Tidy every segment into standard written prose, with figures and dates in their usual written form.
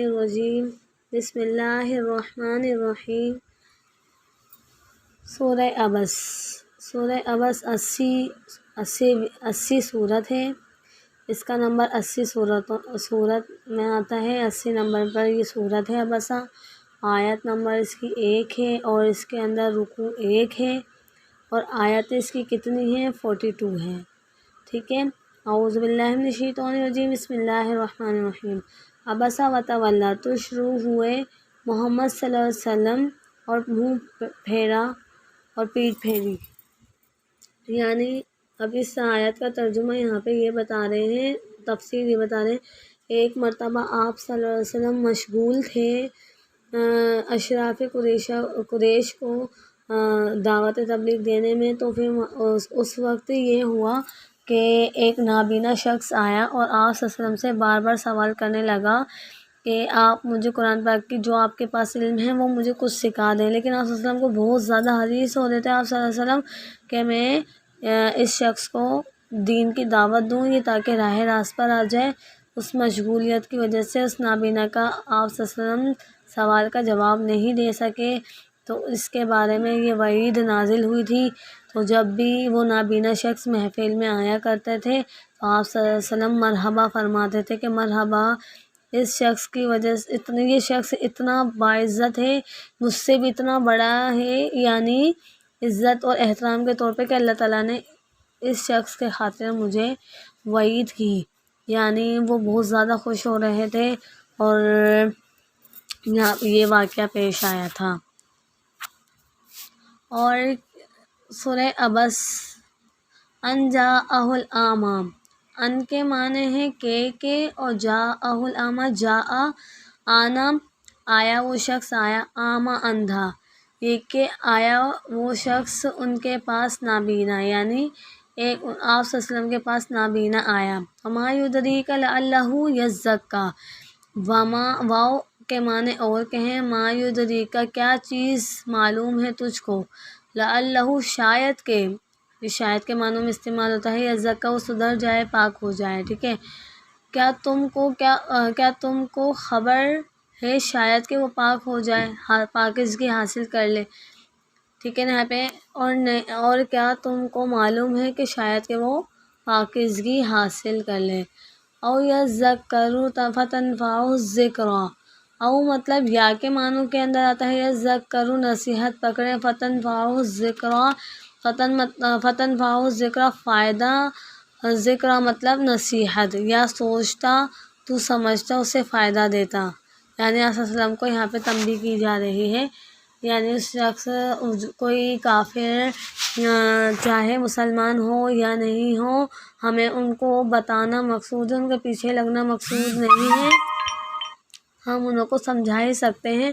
الرجیم بسم اللہ الرحمن الرحیم۔ سورہ عبس۔ سورہ عبس 80 صورت ہے۔ اس کا نمبر 80 صورت میں آتا ہے، 80 نمبر پر یہ صورت ہے عبسہ۔ آیت نمبر اس کی 1 ہے اور اس کے اندر رکوع 1 ہے، اور آیت اس کی کتنی ہے؟ 42 ہے، ٹھیک ہے۔ اعوذ باللہ من الشیطان الرجیم بسم اللہ الرحمن الرحیم۔ عبسہ وتولیٰ، تو شروع ہوئے محمد صلی اللہ علیہ وسلم اور منہ پھیرا اور پیٹھ پھیری، یعنی اب اس آیت کا ترجمہ یہاں پہ یہ بتا رہے ہیں، تفسیر یہ بتا رہے ہیں۔ ایک مرتبہ آپ صلی اللہ علیہ وسلم مشغول تھے اشراف قریش کو دعوت تبلیغ دینے میں، تو پھر اس وقت یہ ہوا کہ ایک نابینا شخص آیا اور آپ صلی اللہ علیہ وسلم سے بار بار سوال کرنے لگا کہ آپ مجھے قرآن پاک کی جو آپ کے پاس علم ہے وہ مجھے کچھ سکھا دیں، لیکن آپ صلی اللہ علیہ وسلم کو بہت زیادہ حریص ہو رہے تھے آپ صلی اللہ علیہ وسلم کہ میں اس شخص کو دین کی دعوت دوں، یہ تاکہ راہ راست پر آ جائے۔ اس مشغولیت کی وجہ سے اس نابینا کا آپ صلی اللہ علیہ وسلم سوال کا جواب نہیں دے سکے، تو اس کے بارے میں یہ وعید نازل ہوئی تھی۔ تو جب بھی وہ نابینا شخص محفل میں آیا کرتے تھے تو آپ صلی اللہ علیہ وسلم مرحبا فرماتے تھے کہ مرحبا، اس شخص کی وجہ سے یہ شخص اتنا باعزت ہے، مجھ سے بھی اتنا بڑا ہے، یعنی عزت اور احترام کے طور پہ کہ اللہ تعالیٰ نے اس شخص کے خاطر مجھے وعید کی، یعنی وہ بہت زیادہ خوش ہو رہے تھے، اور یہاں یہ واقعہ پیش آیا تھا۔ اور سورہ عبس ان جاءہ الاعمی، ان کے معنی ہے کہ اور جاءہ الاعمی، جاء آنا، آیا وہ شخص، آیا اعمی اندھا، یہ کہ آیا وہ شخص ان کے پاس نابینا، یعنی ایک آپ صلی اللہ علیہ وسلم کے پاس نابینا آیا۔ وما یدریک لعلہ یزکی، وما واو کے معنی اور کہ ہیں، ما یدریک کیا چیز معلوم ہے تجھ کو، لعلہ شاید کہ، یہ شاید کے معنوں میں استعمال ہوتا ہے، یزکی وہ سدھر جائے، پاک ہو جائے، ٹھیک ہے۔ کیا تم کو خبر ہے شاید کہ وہ پاک ہو جائے، پاکیزگی حاصل کر لے، ٹھیک ہے نا یہاں پہ، اور کیا تم کو معلوم ہے کہ شاید کہ وہ پاکیزگی حاصل کر لے۔ او یذکر فتنفعہ الذکریٰ، او مطلب یا کے معنوں کے اندر آتا ہے یذکر نصیحت پکڑے، فتنفعہ الذکریٰ، فتنفعہ الذکریٰ فائدہ، ذکر مطلب نصیحت، یا سوچتا تو سمجھتا اسے فائدہ دیتا، یعنی آپ صلی اللہ علیہ وسلم کو یہاں پہ تنبیہ کی جا رہی ہے، یعنی اس شخص کوئی کافر چاہے مسلمان ہو یا نہیں ہو، ہمیں ان کو بتانا مقصود ہے، ان کے پیچھے لگنا مقصود نہیں ہے، ہم انہوں کو سمجھا ہی سکتے ہیں،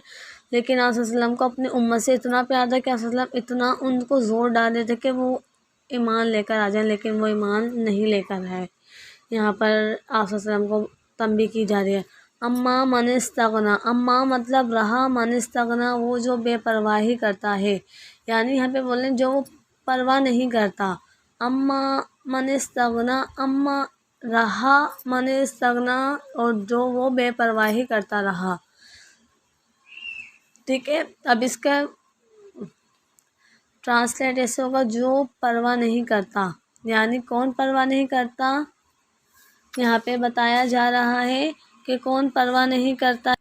لیکن آپ صلی اللہ علیہ وسلم کو اپنی امت سے اتنا پیار تھا کہ آپ صلی اللہ علیہ وسلم اتنا ان کو زور ڈالے تھے کہ وہ ایمان لے کر آ جائیں، لیکن وہ ایمان نہیں لے کر آئے۔ یہاں پر آپ صلی اللہ علیہ وسلم کو تنبیہ کی جا رہی ہے۔ اما من استغنا، اما مطلب رہا، من استغنا وہ جو بے پرواہی کرتا ہے، یعنی یہاں پہ بولیں جو وہ پرواہ نہیں کرتا، اما من استغنا، اما رہا من استغنا، اور جو وہ بے پرواہی کرتا رہا، ٹھیک ہے۔ اب اس کا ٹرانسلیٹ ایسے ہوگا جو پرواہ نہیں کرتا، یعنی کون پرواہ نہیں کرتا، یہاں پہ بتایا جا رہا ہے کہ کون پرواہ نہیں کرتا۔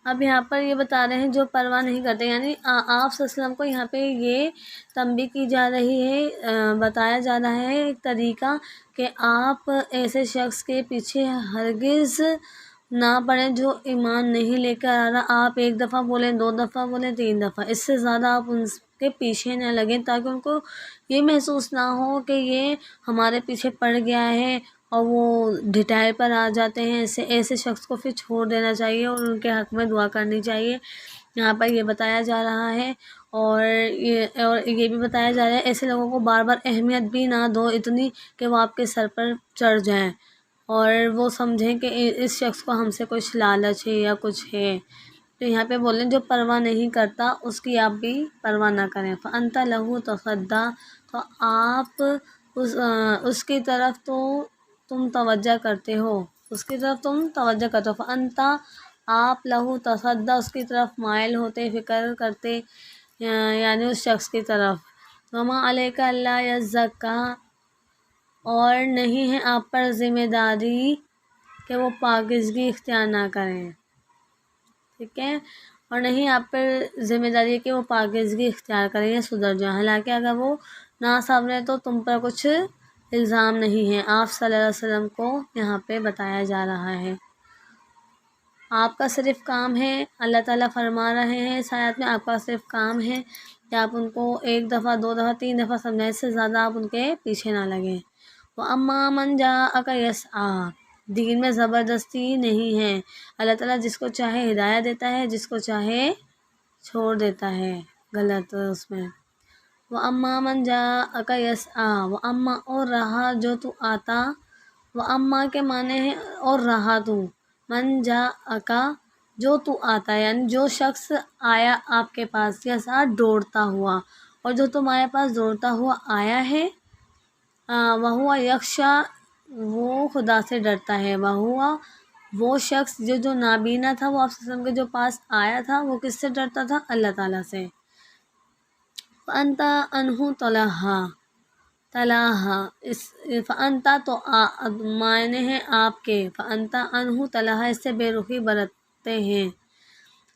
اب یہاں پر یہ بتا رہے ہیں جو پرواہ نہیں کرتے، یعنی آپ صلی اللہ علیہ وسلم کو یہاں پہ یہ تنبیہ کی جا رہی ہے، بتایا جا رہا ہے ایک طریقہ کہ آپ ایسے شخص کے پیچھے ہرگز نہ پڑیں جو ایمان نہیں لے کر آ رہا، آپ ایک دفعہ بولیں، 2 دفعہ بولیں، 3 دفعہ، اس سے زیادہ آپ ان کے پیچھے نہ لگیں، تاکہ ان کو یہ محسوس نہ ہو کہ یہ ہمارے پیچھے پڑ گیا ہے اور وہ ڈھٹائی پر آ جاتے ہیں، ایسے شخص کو پھر چھوڑ دینا چاہیے اور ان کے حق میں دعا کرنی چاہیے، یہاں پر یہ بتایا جا رہا ہے۔ اور یہ بھی بتایا جا رہا ہے ایسے لوگوں کو بار بار اہمیت بھی نہ دو اتنی کہ وہ آپ کے سر پر چڑھ جائیں اور وہ سمجھیں کہ اس شخص کو ہم سے کچھ لالچ ہے یا کچھ ہے، تو یہاں پہ بولیں جو پرواہ نہیں کرتا اس کی آپ بھی پرواہ نہ کریں۔ فَأَنْتَ لَهُ تَصَدَّىٰ، تو آپ اس کی طرف تو تم توجہ کرتے ہو، اس کی طرف تم توجہ کرتے ہو۔ فَأَنْتَ آپ لہو تصدع اس کی طرف مائل ہوتے، فکر کرتے، یعنی اس شخص کی طرف. وما علیک اللہ یزکا، اور نہیں ہے آپ پر ذمہ داری کہ وہ پاکیزگی اختیار نہ کریں. ٹھیک ہے، اور نہیں آپ پر ذمہ داری ہے کہ وہ پاکیزگی اختیار کریں یا سدھر جائیں. حالانکہ اگر وہ نہ سنورے تو تم پر کچھ الزام نہیں ہے. آپ صلی اللہ علیہ وسلم کو یہاں پہ بتایا جا رہا ہے. آپ کا صرف کام ہے، اللہ تعالیٰ فرما رہے ہیں اس آیت میں، آپ کا صرف کام ہے کہ آپ ان کو 1 دفعہ 2 دفعہ 3 دفعہ سمجھائیں، اس سے زیادہ آپ ان کے پیچھے نہ لگیں. وَأَمَّا مَنْ جَاءَكَ يَسْعَىٰ، دین میں زبردستی نہیں ہے. اللہ تعالیٰ جس کو چاہے ہدایت دیتا ہے، جس کو چاہے چھوڑ دیتا ہے غلط اس میں. وَأَمَّا مَنْ جَاءَكَ يَسْعَىٰ، وَأَمَّا اور رہا جو تو آتا، وَأَمَّا کے معنی ہے اور رہا تو، من جاءک جو تو آتا، یعنی جو شخص آیا آپ کے پاس یسعیٰ دوڑتا ہوا، اور جو تمہارے پاس دوڑتا ہوا آیا ہے، وہو یخشیٰ وہ خدا سے ڈرتا ہے. وہ شخص جو نابینا تھا، وہ آپ صلی اللہ علیہ وسلم کے جو پاس آیا تھا، وہ کس سے ڈرتا تھا؟ اللہ تعالیٰ سے. فَأَنْتَ عَنْهُ تَلَاهَا، اس فَأَنْتَ تو معنی ہے آپ کے، فَأَنْتَ عَنْهُ تَلَاهَا اس سے بے رخی برتتے ہیں.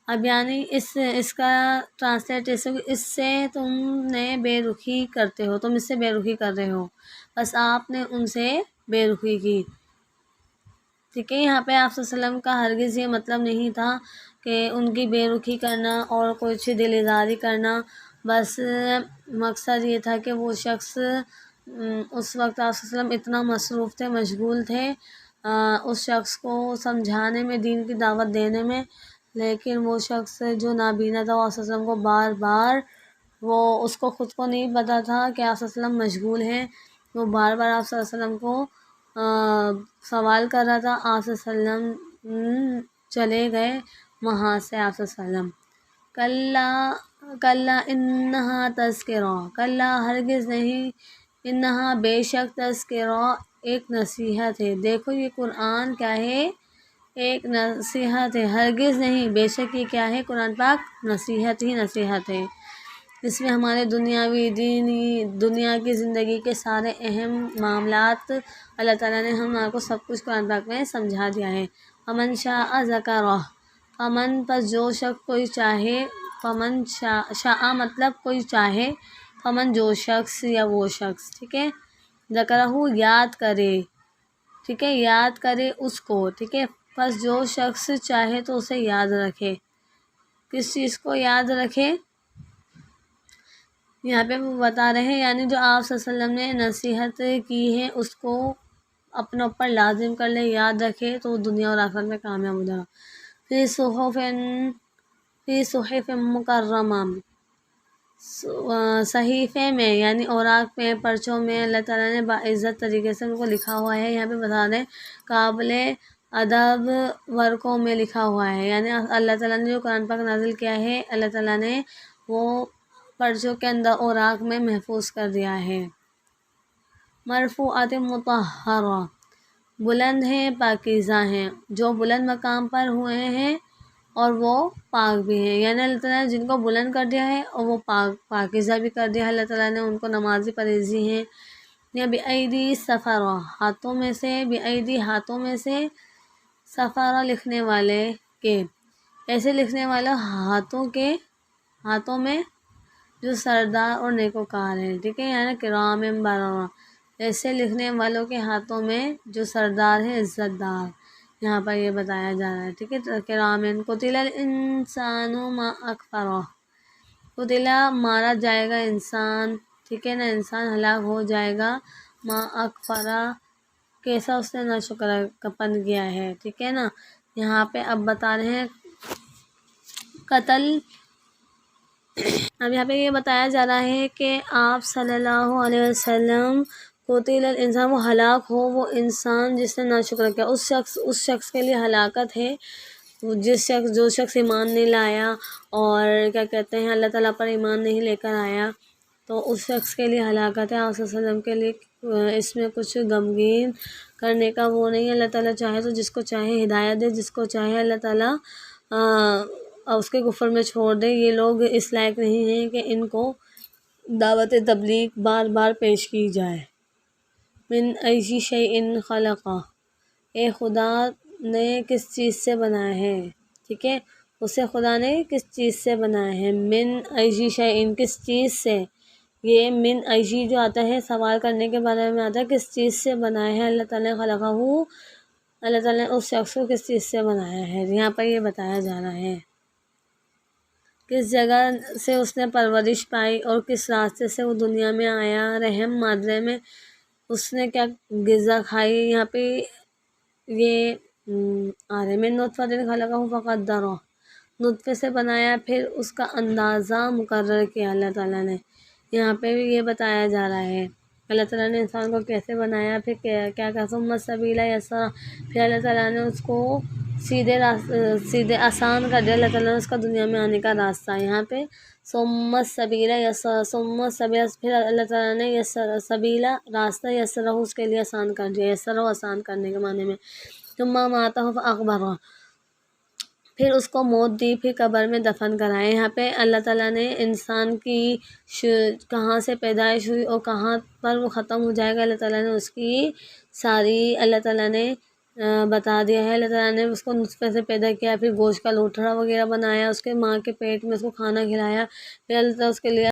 اب یعنی اس کا ٹرانسلیٹ اس سے تم نے بے رخی کرتے ہو، تم اس سے بے رخی کر رہے ہو، بس آپ نے ان سے بے رخی کی. ٹھیک ہے، یہاں پہ آپ صلی اللہ علیہ وسلم کا ہرگز یہ مطلب نہیں تھا کہ ان کی بے رخی کرنا اور کچھ دل ازاری کرنا. بس مقصد یہ تھا کہ وہ شخص اس وقت آپ صلی اللہ علیہ وسلم اتنا مصروف تھے، مشغول تھے اس شخص کو سمجھانے میں، دین کی دعوت دینے میں، لیکن وہ شخص جو نابینا تھا، وہ آپ صلی اللہ علیہ وسلم کو بار بار، وہ اس کو خود کو نہیں پتا تھا کہ آپ صلی اللہ علیہ وسلم مشغول ہیں، وہ بار بار آپ صلی اللہ علیہ وسلم کو سوال کر رہا تھا. آپ صلی اللہ علیہ وسلم چلے گئے وہاں سے. آپ صلی اللہ علیہ وسلم کلا انہا تذکرہ، کلا ہرگز نہیں، انہا بے شک تذکرہ ایک نصیحت ہے. دیکھو یہ قرآن کیا ہے؟ ایک نصیحت ہے. ہرگز نہیں، بے شک یہ کیا ہے؟ قرآن پاک نصیحت ہی نصیحت ہے. اس میں ہمارے دنیاوی، دینی، دنیا کی زندگی کے سارے اہم معاملات اللہ تعالیٰ نے ہم کو سب کچھ قرآن پاک میں سمجھا دیا ہے. فمن شاء ذکرہ، فمن پس جو شخص کوئی چاہے، فمن شاء مطلب کوئی چاہے، فمن جو شخص یا وہ شخص، ٹھیک ہے، ذکرہ یاد کرے، ٹھیک ہے، یاد کرے اس کو، ٹھیک ہے. پس جو شخص چاہے تو اسے یاد رکھے. کس چیز کو یاد رکھے؟ یہاں پہ وہ بتا رہے ہیں، یعنی جو آپ صلی اللہ علیہ وسلم نے نصیحت کی ہے اس کو اپنے اوپر لازم کر لے، یاد رکھے، تو دنیا اور آخرت میں کامیاب ہو جائے. فی صحف مکرمہ، صحیفے میں یعنی اوراق میں، پرچوں میں اللہ تعالیٰ نے باعزت طریقے سے ان کو لکھا ہوا ہے. یہاں پہ بتا دیں قابل ادب ورقوں میں لکھا ہوا ہے، یعنی اللہ تعالیٰ نے جو قرآن پاک نازل کیا ہے، اللہ تعالیٰ نے وہ پرچوں کے اندر اوراق میں محفوظ کر دیا ہے. مرفوعات مطہرہ، بلند ہیں، پاکیزہ ہیں، جو بلند مقام پر ہوئے ہیں اور وہ پاک بھی ہیں. یعنی اللہ تعالیٰ نے جن کو بلند کر دیا ہے اور وہ پاکیزہ بھی کر دیا ہے. اللہ تعالیٰ نے ان کو نمازی پرہیزی ہیں. یا بِأَیْدِی سفرہ، ہاتھوں میں سے، بِأَیْدِی ہاتھوں میں سے، سفرہ لکھنے والے کے، ایسے لکھنے والے ہاتھوں میں جو سردار اور نیکوکار ہیں. ٹھیک ہے، یعنی کرام بررہ، ایسے لکھنے والوں کے ہاتھوں میں جو سردار ہیں، عزت دار. یہاں پر یہ بتایا جا رہا ہے. ٹھیک ہے، کرامن قتل الانسان ما اکفرہ، قتل مارا جائے گا انسان، ٹھیک ہے نا، انسان ہلاک ہو جائے گا، ما اکفرہ کیسا اس نے ناشکرپن کیا ہے. ٹھیک ہے نا. یہاں پہ اب بتا رہے ہیں قتل. اب یہاں پہ یہ بتایا جا رہا ہے کہ آپ صلی اللہ علیہ وسلم قتل الانسان، وہ ہلاک ہو وہ انسان جس نے ناشکر کیا، اس شخص کے لیے ہلاکت ہے، جو شخص ایمان نہیں لایا اور کیا کہتے ہیں اللہ تعالیٰ پر ایمان نہیں لے کر آیا. تو اس شخص کے لیے ہلاکت ہے. آپ صلی اللہ علیہ وسلم کے لیے اس میں کچھ غمگین کرنے کا وہ نہیں ہے. اللہ تعالیٰ چاہے تو جس کو چاہے ہدایت دے، جس کو چاہے اللہ تعالیٰ اس کے کفر میں چھوڑ دے. یہ لوگ اس لائق نہیں ہیں کہ ان کو دعوت تبلیغ بار بار پیش کی جائے. من ایشی شیء خلقہ، اے خدا نے کس چیز سے بنایا ہے. ٹھیک ہے، اسے خدا نے کس چیز سے بنایا ہے. من ایشی شیء، کس چیز سے. یہ من ایشی جو آتا ہے سوال کرنے کے بارے میں آتا ہے، کس چیز سے بنایا ہے اللہ تعالیٰ. خلقہ، اللہ تعالیٰ نے اس شخص کو کس چیز سے بنایا ہے. یہاں پر یہ بتایا جا رہا ہے کس جگہ سے اس نے پرورش پائی اور کس راستے سے وہ دنیا میں آیا. رحم مادرے میں اس نے کیا غذا کھائی. یہاں پہ یہ آ رہے من نطفہ خلقہ فقدرہ، نطفے سے بنایا پھر اس کا اندازہ مقرر کیا اللہ تعالیٰ نے. یہاں پہ بھی یہ بتایا جا رہا ہے اللہ تعالیٰ نے انسان کو کیسے بنایا، پھر کیا ثم السبیل یسرہ، پھر اللہ تعالیٰ نے اس کو سیدھے آسان کر دیا. اللہ تعالیٰ نے اس کا دنیا میں آنے کا راستہ. یہاں پہ ثم السبیل یسرہ، ثم السبیل، پھر اللہ تعالیٰ نے سبیلا راستہ یسرہ اس کے لیے آسان کر دیا. یسرہ آسان کرنے کے معنی میں. ثم اماتہ فاقبرہ، پھر اس کو موت دی، پھر قبر میں دفن کرائے. یہاں پہ اللہ تعالیٰ نے انسان کی کہاں سے پیدائش ہوئی اور کہاں پر وہ ختم ہو جائے گا اللہ تعالیٰ نے اس کی ساری اللہ تعالیٰ نے بتا دیا ہے. اللہ تعالیٰ نے اس کو نطفے سے پیدا کیا، پھر گوشت کا لوتھڑا وغیرہ بنایا، اس کے ماں کے پیٹ میں اس کو کھانا کھلایا، پھر اللہ تعالیٰ اس کے لیے